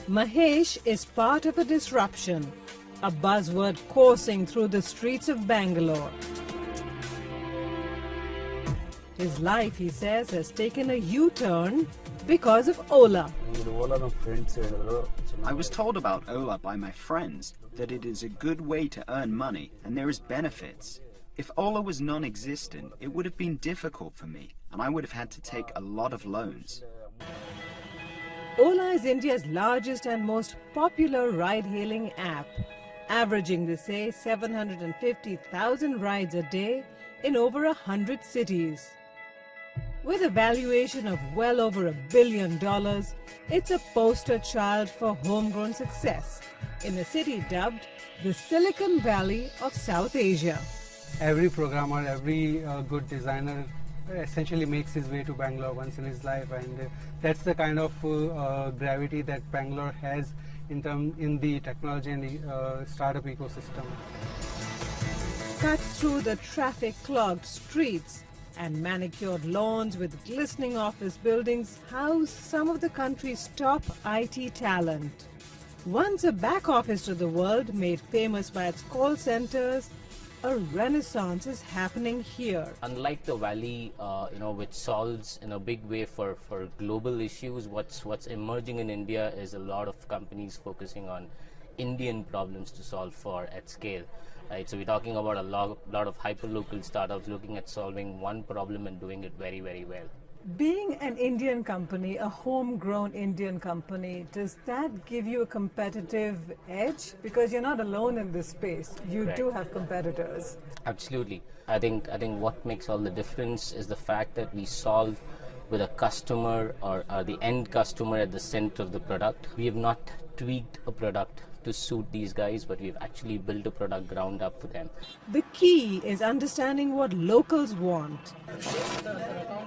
Mahesh is part of a disruption, a buzzword coursing through the streets of Bangalore. His life, he says, has taken a U-turn because of Ola. I was told about Ola by my friends, that it is a good way to earn money and there is benefits. If Ola was non-existent, it would have been difficult for me and I would have had to take a lot of loans. Ola is India's largest and most popular ride-hailing app, averaging, they say, 750,000 rides a day in over 100 cities. With a valuation of well over $1 billion, it's a poster child for homegrown success in a city dubbed the Silicon Valley of South Asia. Every programmer, every good designer essentially makes his way to Bangalore once in his life, and that's the kind of gravity that Bangalore has in the technology and the startup ecosystem. Cut through the traffic-clogged streets and manicured lawns with glistening office buildings house some of the country's top IT talent. Once a back office to the world, made famous by its call centers, a renaissance is happening here. Unlike the Valley, which solves in a big way for global issues, what's emerging in India is a lot of companies focusing on Indian problems to solve for at scale. Right, so we're talking about a lot of hyperlocal startups looking at solving one problem and doing it very, very well. Being an Indian company, a homegrown Indian company, does that give you a competitive edge? Because you're not alone in this space. You Correct. do have competitors. Absolutely. I think what makes all the difference is the fact that we solve with a customer or the end customer at the center of the product. We have not tweaked a product to suit these guys, but we've actually built a product ground up for them. The key is understanding what locals want.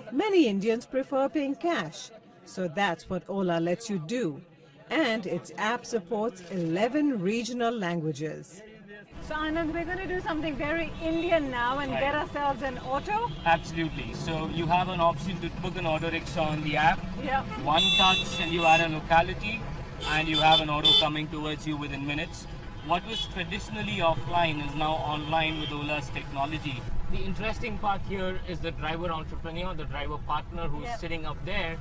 Many Indians prefer paying cash, so that's what Ola lets you do. And its app supports 11 regional languages. So Anand, we're going to do something very Indian now and get ourselves an auto. Absolutely. So you have an option to book an auto rickshaw on the app. Yeah. One touch and you add a locality and you have an auto coming towards you within minutes. What was traditionally offline is now online with Ola's technology. The interesting part here is the driver entrepreneur, the driver partner who's sitting up there,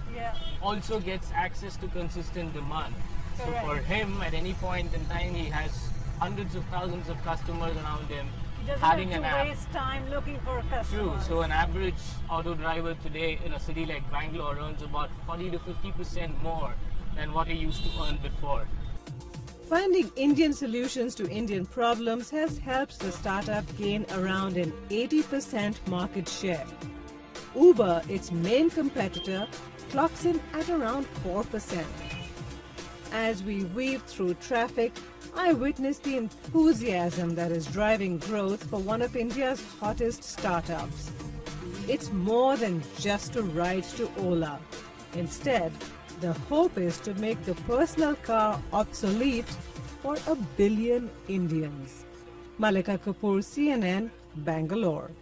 also gets access to consistent demand. Correct. So for him, at any point in time, he has hundreds of thousands of customers around him. He doesn't having have an to app. waste time looking for a customer. True. So an average auto driver today in a city like Bangalore earns about 40 to 50% more than what he used to earn before. Finding Indian solutions to Indian problems has helped the startup gain around an 80% market share. Uber, its main competitor, clocks in at around 4%. As we weave through traffic, I witness the enthusiasm that is driving growth for one of India's hottest startups. It's more than just a ride to Ola. Instead, the hope is to make the personal car obsolete for 1 billion Indians. Malika Kapoor, CNN, Bangalore.